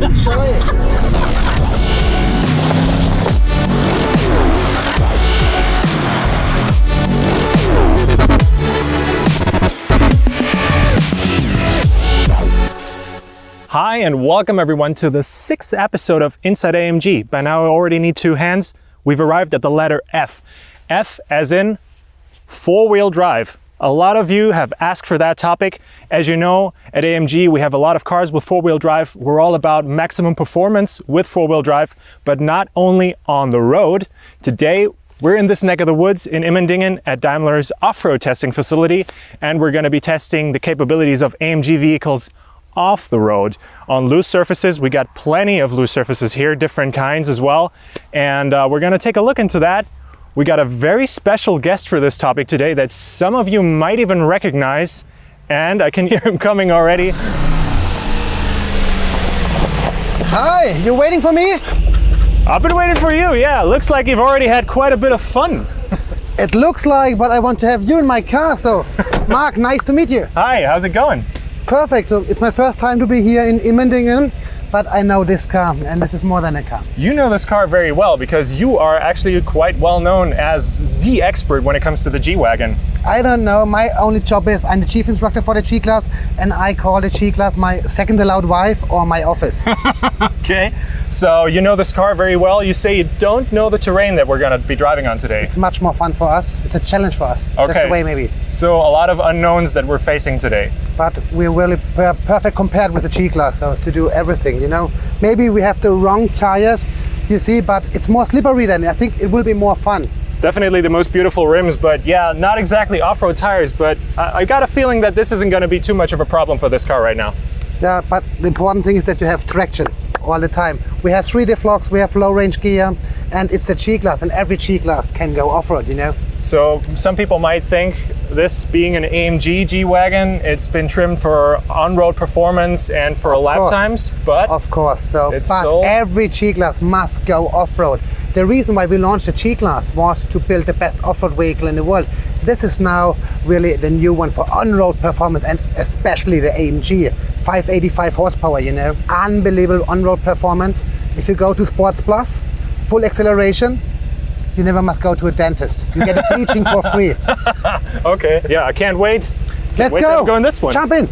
Enjoy it. Hi and welcome everyone to the 6th episode of Inside AMG. By now I already need 2 hands. We've arrived at the letter F. F as in four-wheel drive. A lot of you have asked for that topic. As you know, at AMG we have a lot of cars with four-wheel drive. We're all about maximum performance with four-wheel drive, but not only on the road. Today we're in this neck of the woods in Immendingen at Daimler's off-road testing facility, and we're going to be testing the capabilities of AMG vehicles off the road on loose surfaces. We got plenty of loose surfaces here, different kinds as well, and we're going to take a look into that. We got a very special guest for this topic today that some of you might even recognize, and I can hear him coming already. Hi, you waiting for me? I've been waiting for you, yeah. Looks like you've already had quite a bit of fun. It looks like, but I want to have you in my car, so Marc, nice to meet you. Hi, how's it going? Perfect. So it's my first time to be here in Immendingen, but I know this car, and this is more than a car. You know this car very well because you are actually quite well known as the expert when it comes to the G-Wagon. I don't know. My only job is I'm the chief instructor for the G-Class, and I call the G-Class my second allowed wife or my office. Okay, so you know this car very well. You say you don't know the terrain that we're going to be driving on today. It's much more fun for us. It's a challenge for us. Okay. That's the way maybe. So a lot of unknowns that we're facing today. But we're really perfect compared with the G-Class, so to do everything, you know. Maybe we have the wrong tires, you see, but it's more slippery then. I think it will be more fun. Definitely the most beautiful rims, but yeah, not exactly off-road tires, but I got a feeling that this isn't going to be too much of a problem for this car right now. Yeah, but the important thing is that you have traction all the time. We have 3 diff locks, we have low range gear, and it's a G-Class, and every G-Class can go off-road, you know. So some people might think this being an AMG G-Wagon, it's been trimmed for on-road performance and for lap times, but of course, so but still, every G-Class must go off-road. The reason why we launched the G-Class was to build the best off-road vehicle in the world. This is now really the new one for on-road performance, and especially the AMG, 585 horsepower, you know. Unbelievable on-road performance. If you go to Sports Plus, full acceleration, you never must go to a dentist. You get a bleaching for free. Okay, yeah, I can't wait. Let's go. Go in this one. Jump in.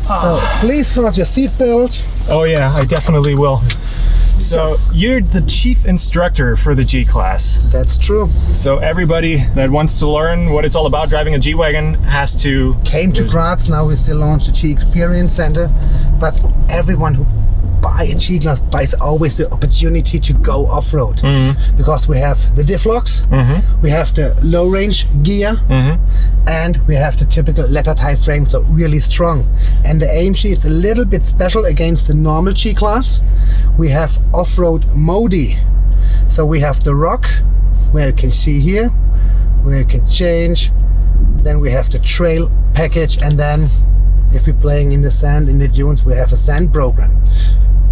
So please put your seatbelt. Oh yeah, I definitely will. So you're the chief instructor for the G-Class. That's true. So everybody that wants to learn what it's all about driving a G-Wagon has to... Came to Graz, now we still launch the G Experience Center, but everyone who buy a G-Class buys always the opportunity to go off-road. Because we have the diff locks, we have the low range gear, and we have the typical letter type frame, so really strong. And the AMG is a little bit special against the normal G-Class. We have off-road modi. So we have the rock, where you can see here, where you can change. Then we have the trail package, and then if we're playing in the sand, in the dunes, we have a sand program.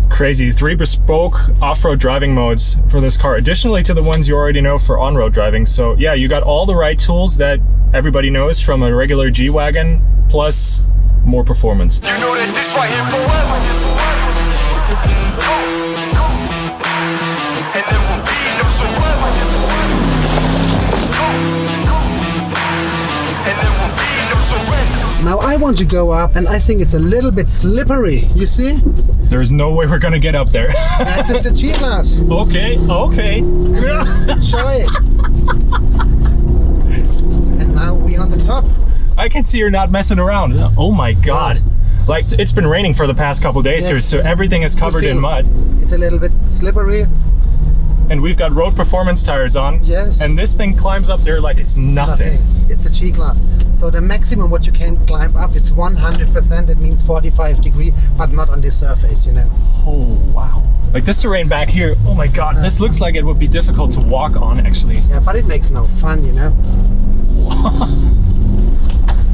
Crazy. 3 bespoke off-road driving modes for this car, additionally to the ones you already know for on-road driving. So yeah, you got all the right tools that everybody knows from a regular G-Wagon, plus more performance. You know that this right here forever. And there will be no surrender. And there will be no surrender. Now I want to go up, and I think it's a little bit slippery, you see? There's no way we're gonna get up there. It's a G-Class. Okay, okay. Enjoy it. And now we're on the top. I can see you're not messing around. Oh my God. Like, it's been raining for the past couple days here, so everything is covered in mud. It's a little bit slippery. And we've got road performance tires on. Yes. And this thing climbs up there like it's nothing. It's a G-Class. So the maximum what you can climb up, it's 100%. That means 45 degrees, but not on this surface, you know. Oh, wow. Like this terrain back here, oh my God, this looks like it would be difficult to walk on, actually. Yeah, but it makes no fun, you know.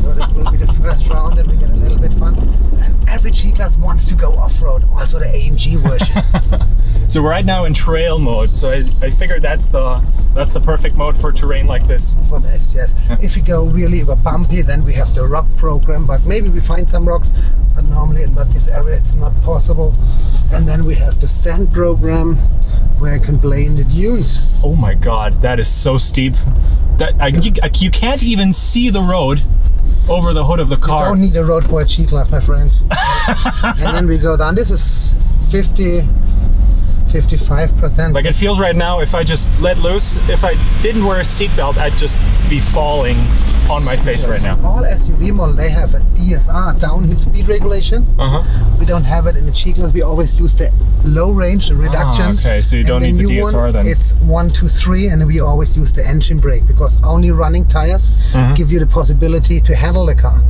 So that will be the first round, and we get a little bit fun. And every G-Class wants to go off-road, also the AMG version. So we're right now in trail mode. So I figured that's the perfect mode for terrain like this. For this, yes. If you go really bumpy, then we have the rock program, but maybe we find some rocks, but normally in this area it's not possible. And then we have the sand program where I can play in the dunes. Oh my God, that is so steep. That you can't even see the road over the hood of the car. You don't need a road for a G-Class, my friend. And then we go down. This is 55%. Like it feels right now, if I just let loose, if I didn't wear a seatbelt, I'd just be falling on my face right now. All SUV models, they have a DSR, downhill speed regulation. We don't have it in the G-Class. We always use the low range, the reduction. Okay, so you don't need the DSR then. It's 1, 2, 3, and we always use the engine brake because only running tires give you the possibility to handle the car.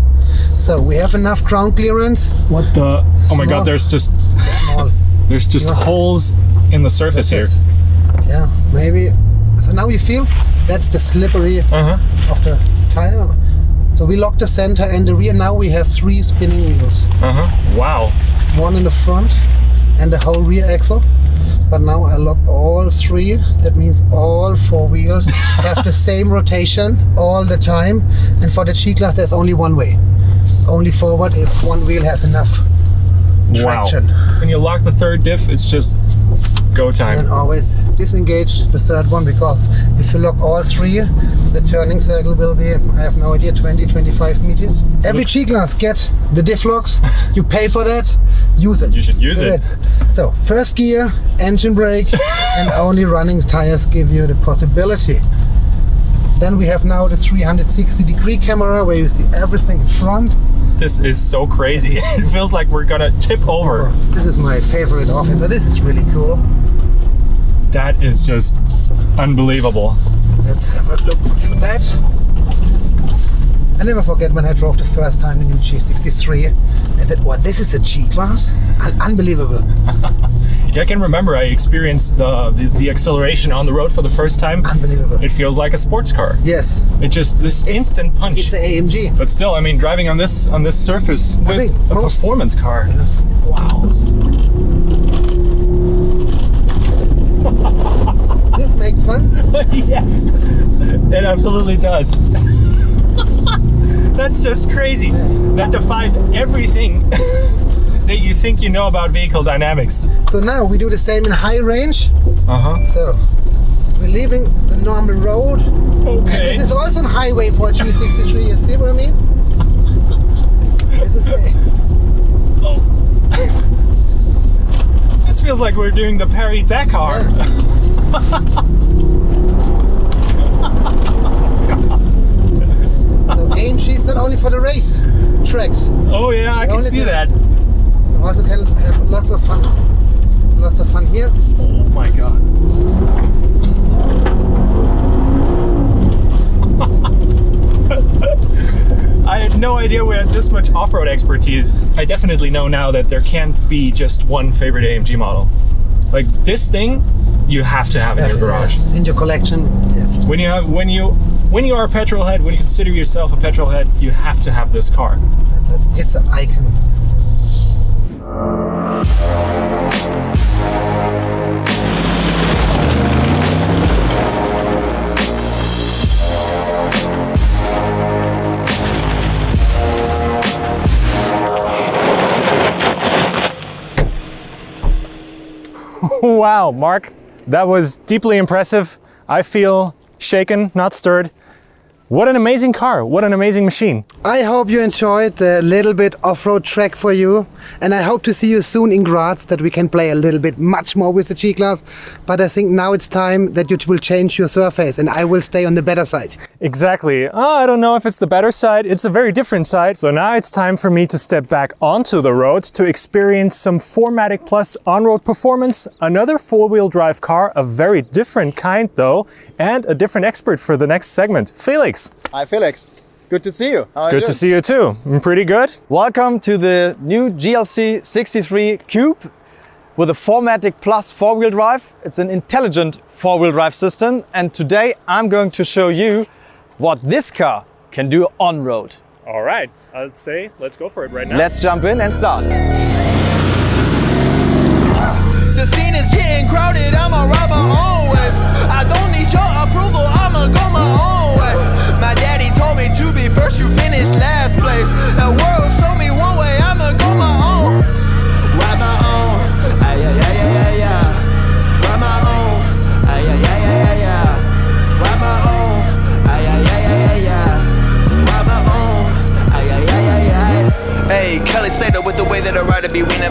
So we have enough ground clearance. What the? Oh my God, there's just holes in the surface here. Yeah, maybe. So now you feel that's the slippery of the tire. So we lock the center and the rear. Now we have 3 spinning wheels. Wow. 1 in the front and the whole rear axle. But now I lock all 3. That means all 4 wheels have the same rotation all the time. And for the G-Class, there's only one way. Only forward if one wheel has enough traction. Wow. When you lock the third diff, it's just go time. And always disengage the third one, because if you lock all 3, the turning circle will be, I have no idea, 20-25 meters. Every G-Class get the diff locks. You pay for that, use it. You should use it. So first gear, engine brake, and only running tires give you the possibility. Then we have now the 360-degree camera where you see everything in front. This is so crazy. It feels like we're gonna tip over. This is my favorite office. So this is really cool. That is just unbelievable. Let's have a look for that. I never forget when I drove the first time the new G63 and that, what, this is a G-Class? Unbelievable. Yeah, I can remember I experienced the acceleration on the road for the first time. Unbelievable. It feels like a sports car. Yes. It just, this instant punch. It's an AMG. But still, I mean, driving on this surface with a performance car. Yes. Wow. This makes fun. Yes, it absolutely does. That's just crazy. That defies everything that you think you know about vehicle dynamics. So now we do the same in high range. So we're leaving the normal road. Okay. And this is also a highway for a G63. You see what I mean? This is This feels like we're doing the Paris-Dakar. So AMG is not only for the race tracks. Oh yeah, I can see that. You also can have lots of fun. Lots of fun here. Oh my God. I had no idea we had this much off-road expertise. I definitely know now that there can't be just one favorite AMG model. Like this thing, you have to have in your garage. In your collection, yes. When you are a petrol head, when you consider yourself a petrol head, you have to have this car. That's it. It's an icon. Wow, Mark, that was deeply impressive. I feel shaken, not stirred. What an amazing car, what an amazing machine. I hope you enjoyed the little bit off-road track for you, and I hope to see you soon in Graz, that we can play a little bit much more with the G-Class. But I think now it's time that you will change your surface and I will stay on the better side. Exactly. I don't know if it's the better side, it's a very different side. So now it's time for me to step back onto the road to experience some 4MATIC Plus on-road performance, another four-wheel drive car, a very different kind though, and a different expert for the next segment, Felix. Hi Felix, good to see you. How are you Good doing? to see you too. Pretty good. Welcome to the new GLC 63 Coupe with a 4MATIC Plus four-wheel drive. It's an intelligent four-wheel drive system, and today I'm going to show you what this car can do on-road. All right, I'd say let's go for it right now. Let's jump in and start. The scene is getting crowded.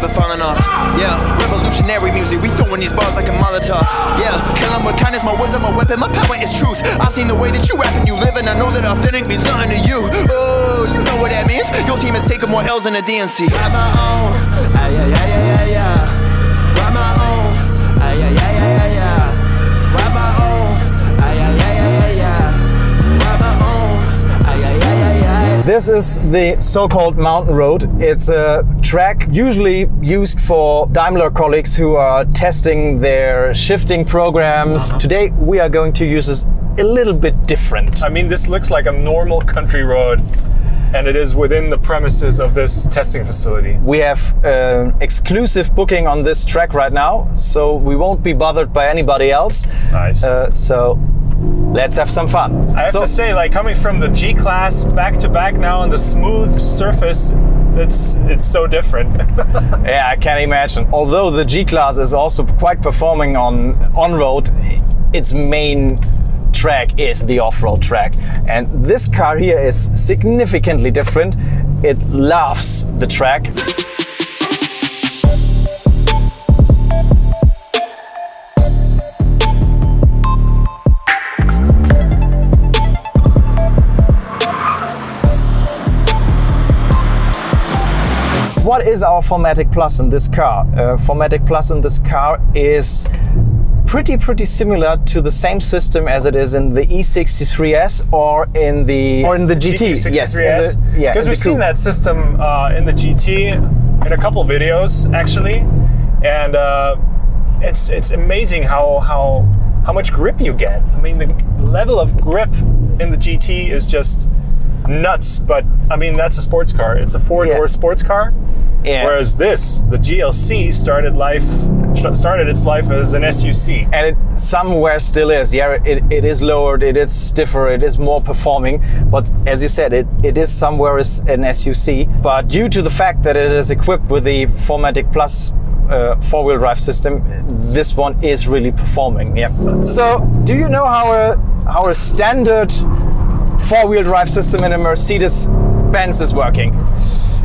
never falling off. Yeah, revolutionary music, we throwing these bars like a Molotov. Yeah, kill 'em with kindness, my wisdom, my weapon, my power is truth. I've seen the way that you rap and you live, and I know that authentic means nothing to you. Oh, you know what that means? Your team is taking more L's than the DNC. Write my own, ay, ay, ay, ay, ay, ay. Write my own, ay, ay, ay, ay, ay, ay. Write my own, ay, ay, ay, ay, ay, ay. Write my own, ay, ay, ay, ay, ay. This is the so-called mountain road. It's a track usually used for Daimler colleagues who are testing their shifting programs. Today we are going to use this a little bit different. I mean, this looks like a normal country road, and it is within the premises of this testing facility. We have exclusive booking on this track right now, so we won't be bothered by anybody else. Nice. So let's have some fun. I have to say, like, coming from the G-Class back to back now on the smooth surface, it's so different. Yeah, I can imagine. Although the G-Class is also quite performing on road, its main track is the off-road track, and this car here is significantly different. It loves the track. What is our 4MATIC Plus in this car? 4MATIC Plus in this car is pretty similar to the same system as it is in the E63S or in the GT. Yes, because we've seen that system in the GT in a couple videos actually, and it's amazing how much grip you get. I mean, the level of grip in the GT is just nuts. But I mean, that's a sports car. It's a four-door sports car. Yeah. Whereas this, the GLC, started its life as an SUC. And it somewhere still is. Yeah, it is lowered, it is stiffer, it is more performing. But as you said, it is somewhere as an SUC. But due to the fact that it is equipped with the 4MATIC Plus four-wheel drive system, this one is really performing. Yeah. So, do you know how a standard four-wheel drive system in a Mercedes-Benz is working?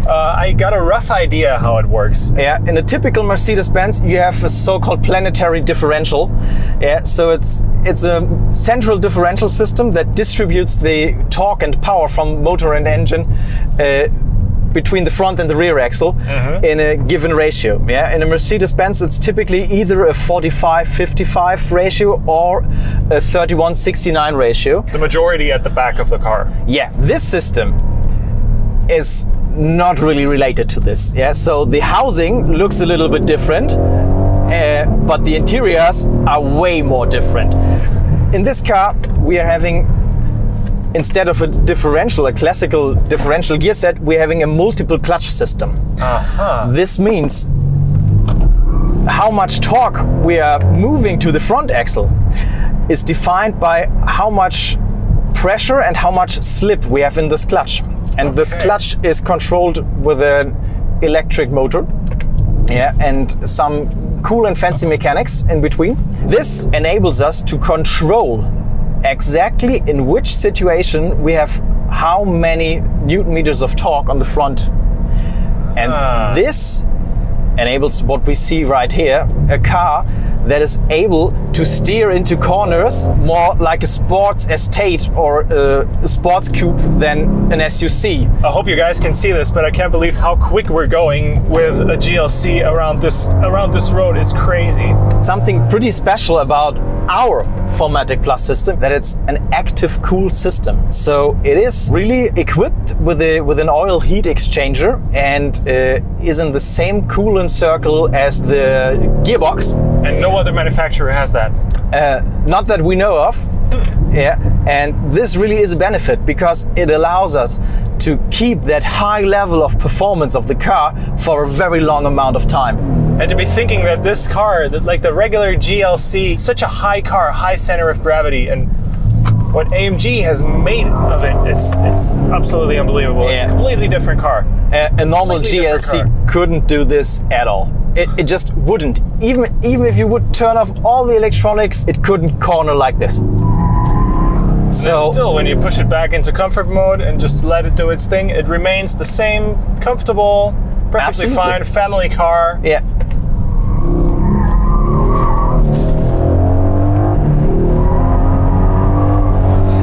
I got a rough idea how it works. Yeah, in a typical Mercedes-Benz, you have a so-called planetary differential. Yeah, so it's a central differential system that distributes the torque and power from motor and engine between the front and the rear axle in a given ratio. Yeah, in a Mercedes-Benz, it's typically either a 45-55 ratio or a 31-69 ratio. The majority at the back of the car. Yeah, this system is not really related to this. Yeah, so the housing looks a little bit different, but the interiors are way more different. In this car, we are having, instead of a differential, a classical differential gear set, we're having a multiple clutch system. This means how much torque we are moving to the front axle is defined by how much pressure and how much slip we have in this clutch. And this clutch is controlled with an electric motor, yeah, and some cool and fancy mechanics in between. This enables us to control exactly in which situation we have how many Newton meters of torque on the front. And this enables what we see right here, a car that is able to steer into corners more like a sports estate or a sports coupe than an SUC. I hope you guys can see this, but I can't believe how quick we're going with a GLC around this road. It's crazy. Something pretty special about our 4MATIC Plus system, that it's an active cool system. So it is really equipped with an oil heat exchanger and is in the same coolant circle as the gearbox. And no other manufacturer has that. Not that we know of. Yeah, and this really is a benefit because it allows us to keep that high level of performance of the car for a very long amount of time. And to be thinking that this car, that like the regular GLC, such a high car, high center of gravity, and what AMG has made of it, it's absolutely unbelievable. Yeah. It's a completely different car. A normal GLC couldn't do this at all. It just wouldn't. Even if you would turn off all the electronics, it couldn't corner like this. So still, when you push it back into comfort mode and just let it do its thing, it remains the same comfortable, Perfectly Absolutely. fine family car. Yeah.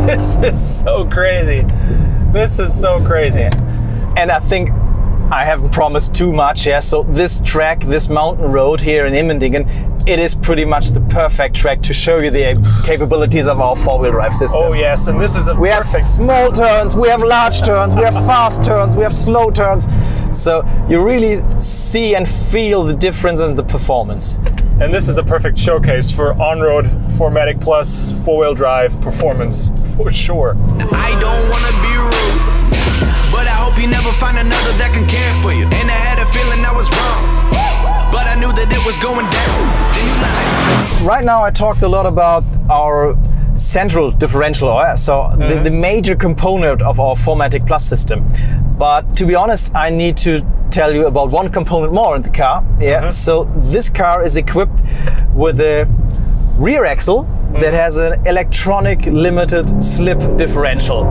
This is so crazy. This is so crazy. And I think I haven't promised too much, yeah. So this track, this mountain road here in Immendingen, it is pretty much the perfect track to show you the capabilities of our four-wheel drive system. Oh yes, and this is a We have perfect. small turns, we have large turns, we have fast turns, we have slow turns. So you really see and feel the difference in the performance. And this is a perfect showcase for on-road 4MATIC Plus four-wheel drive performance, for sure. I don't wanna be rude, but I hope you never find another that can care for you. And I had a feeling I was wrong, but I knew that it was going down. Then you lied. Right now I talked a lot about our central differential, so the major component of our 4MATIC Plus system. But to be honest, I need to tell you about one component more in the car. Yeah. So this car is equipped with a rear axle that has an electronic limited slip differential.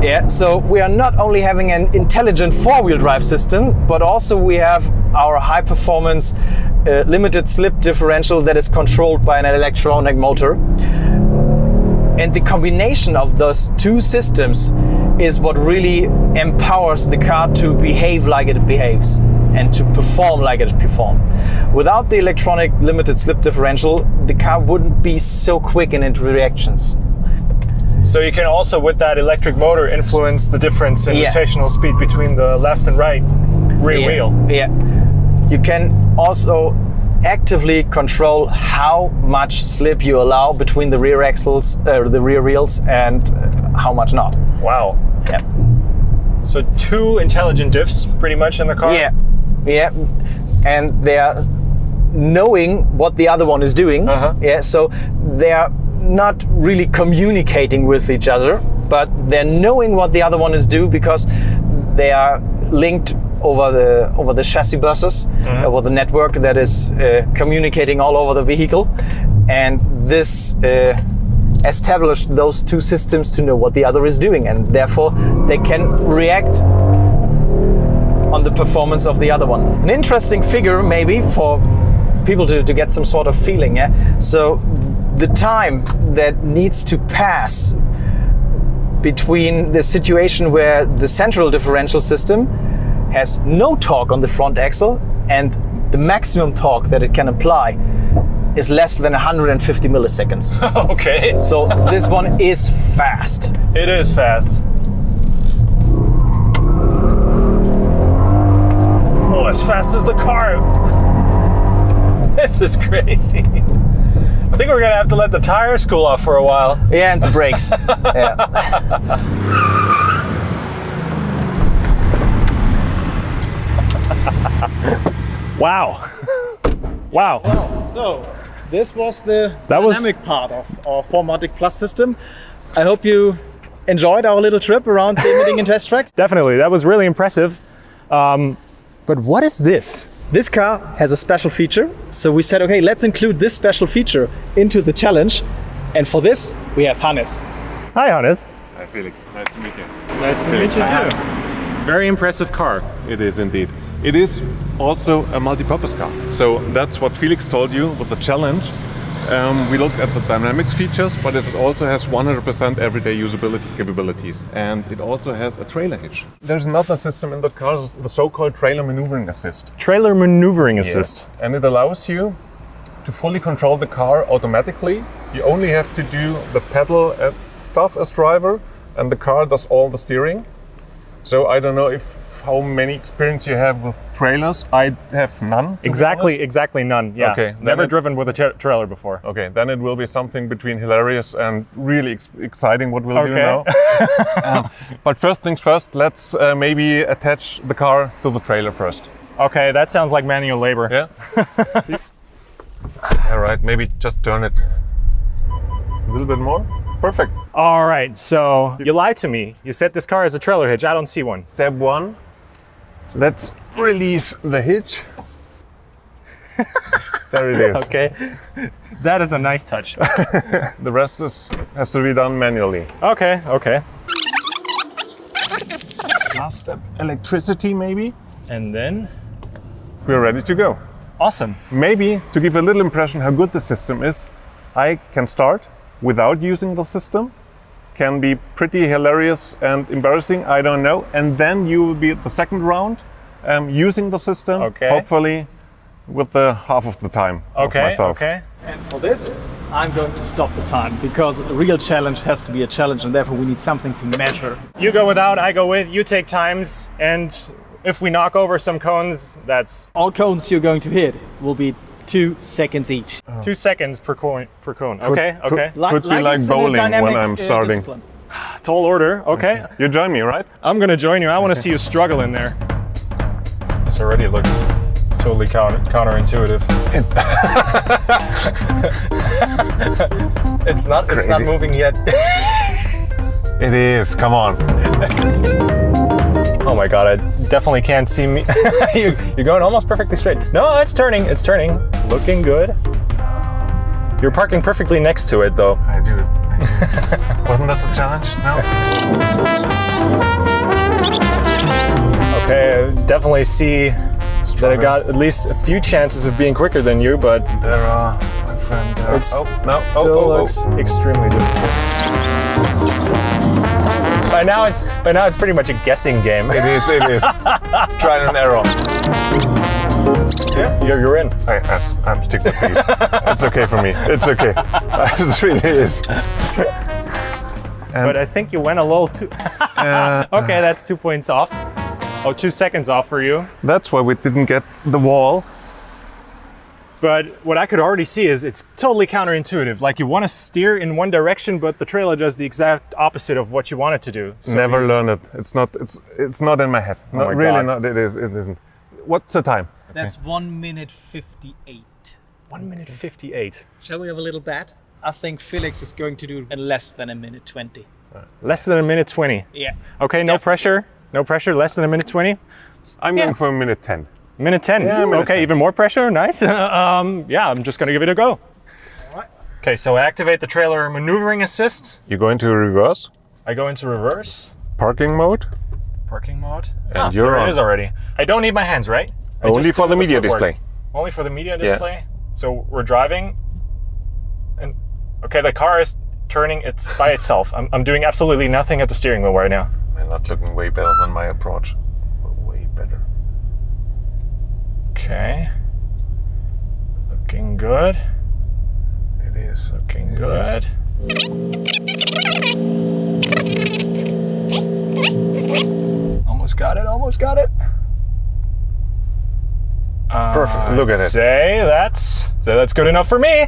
Yeah, so we are not only having an intelligent four-wheel drive system, but also we have our high-performance limited slip differential that is controlled by an electronic motor. And the combination of those two systems is what really empowers the car to behave like it behaves and to perform like it performs. Without the electronic limited slip differential, the car wouldn't be so quick in its reactions. So you can also, with that electric motor, influence the difference in rotational speed between the left and right rear wheel. Yeah. You can also actively control how much slip you allow between the rear axles, the rear wheels, and how much not. Wow. Yeah. So two intelligent diffs pretty much in the car? Yeah. Yeah. And they are knowing what the other one is doing. Yeah. So they are not really communicating with each other, but they're knowing what the other one is doing because they are linked over the chassis buses, over the network that is communicating all over the vehicle, and this established those two systems to know what the other is doing, and therefore they can react on the performance of the other one. An interesting figure maybe for people to get some sort of feeling. Yeah. So the time that needs to pass between the situation where the central differential system has no torque on the front axle and the maximum torque that it can apply is less than 150 milliseconds. Okay. So this one is fast. It is fast. Oh, as fast as the car. This is crazy. I think we're gonna have to let the tires cool off for a while. Yeah, and the brakes. Yeah. Wow. Wow. So this was the That was- dynamic part of our 4MATIC Plus system. I hope you enjoyed our little trip around the Immendingen test track. Definitely, that was really impressive. But what is this? This car has a special feature, so we said, okay, let's include this special feature into the challenge. And for this, we have Hannes. Hi, Hannes. Hi Felix, nice to meet you. Nice to meet you too. Very impressive car. It is indeed. It is also a multi-purpose car. So that's what Felix told you with the challenge. We looked at the dynamics features, but it also has 100% everyday usability capabilities. And it also has a trailer hitch. There's another system in the car, the so-called trailer maneuvering assist. Trailer maneuvering assist. And it allows you to fully control the car automatically. You only have to do the pedal stuff as driver, and the car does all the steering. So I don't know how many experience you have with trailers. I have none. Exactly none. Yeah. Okay, Never then driven with a trailer before. Okay, then it will be something between hilarious and really exciting what we'll do Okay. now. But first things first, let's maybe attach the car to the trailer first. Okay, that sounds like manual labor. Yeah? All right, maybe just turn it a little bit more. Perfect. All right, so you lied to me. You said this car has a trailer hitch. I don't see one. Step one, let's release the hitch. There it is. Okay, that is a nice touch. The rest has to be done manually. Okay. Last step, electricity maybe. And then, We're ready to go. awesome. Maybe to give a little impression how good the system is, I can start without using the system. Can be pretty hilarious and embarrassing, I don't know. And then you will be at the second round using the system, Okay. hopefully with the half of the time of Okay, myself. okay. And for this, I'm going to stop the time because a real challenge has to be a challenge and therefore we need something to measure. You go without, I go with, you take times, and if we knock over some cones, that's All cones you're going to hit will be 2 seconds each. 2 seconds per cone. Okay, okay. Could be like it's in a bowling dynamic, when I'm starting. discipline. Tall order, okay. You join me, right? I'm gonna join you. I want to see you struggle in there. This already looks totally counterintuitive. It's not Crazy. moving yet. It is, come on. Oh my god, I definitely can't see me. You're going almost perfectly straight. No, it's turning. Looking good. You're parking perfectly next to it though. I do. Wasn't that the challenge? No? Okay, I definitely see that I got at least a few chances of being quicker than you, but There are, my friend. It's still looks extremely difficult. By now it's pretty much a guessing game. It is. Trial and error. Yeah, you're in. I'm sticking with these. It's okay for me. It's okay. It really is. But I think you went a little too. Okay, that's 2 points off. Oh, 2 seconds off for you. That's why we didn't get the wall. But what I could already see is it's totally counterintuitive. Like you want to steer in one direction, but the trailer does the exact opposite of what you want it to do. So Never learned it. It's not in my head. Not my really God. not. It isn't. What's the time? That's 1 minute 58. 1 minute 58. Shall we have a little bet? I think Felix is going to do in less than a minute 20. Less than a minute 20. Yeah. Okay, no pressure. No pressure. Less than a minute 20. I'm going for a minute 10. Minute 10. Yeah, minute Okay, 10. even more pressure. Nice. Yeah, I'm just gonna give it a go. Alright. Okay, so I activate the trailer maneuvering assist. You go into reverse, I go into reverse, parking mode. parking mode. And you're there on. it is already. I don't need my hands, right? I Only just for do the media footwork. display. Only for the media display. So we're driving, and okay, the car is turning. It's by itself. I'm doing absolutely nothing at the steering wheel right now. Man, that's looking way better than my approach. Way better. Okay. Looking good. It is. Looking It good. Almost got it. Almost got it. Perfect. Look at it. Say that's good enough for me.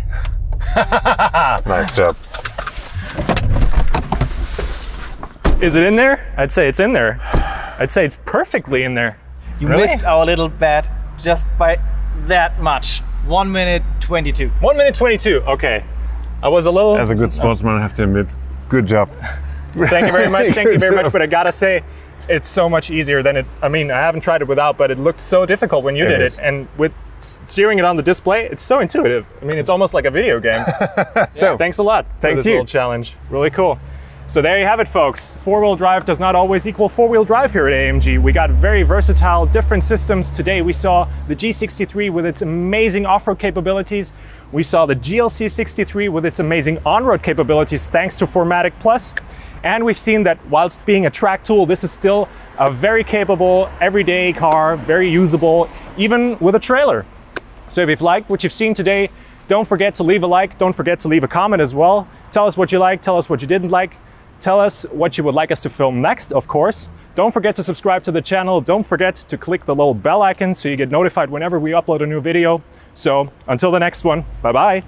Nice job. Is it in there? I'd say it's in there. I'd say it's perfectly in there. You Really? missed our little bet just by that much. 1 minute 22. 1 minute 22. Okay. I was a little. As a good sportsman, I have to admit, good job. Thank you very much. Thank you Good very much. job. But I gotta say, it's so much easier than it. I mean, I haven't tried it without, but it looked so difficult when you It did is. it. And with steering it on the display, it's so intuitive. I mean, it's almost like a video game. So, Thanks a lot for Thank this you. little challenge. Really cool. So there you have it, folks. Four-wheel drive does not always equal four-wheel drive here at AMG. We got very versatile, different systems. Today we saw the G63 with its amazing off-road capabilities. We saw the GLC 63 with its amazing on-road capabilities thanks to 4MATIC Plus. And we've seen that whilst being a track tool, this is still a very capable, everyday car, very usable, even with a trailer. So if you've liked what you've seen today, don't forget to leave a like, don't forget to leave a comment as well. Tell us what you liked, tell us what you didn't like. Tell us what you would like us to film next, of course. Don't forget to subscribe to the channel. Don't forget to click the little bell icon so you get notified whenever we upload a new video. So until the next one, bye-bye.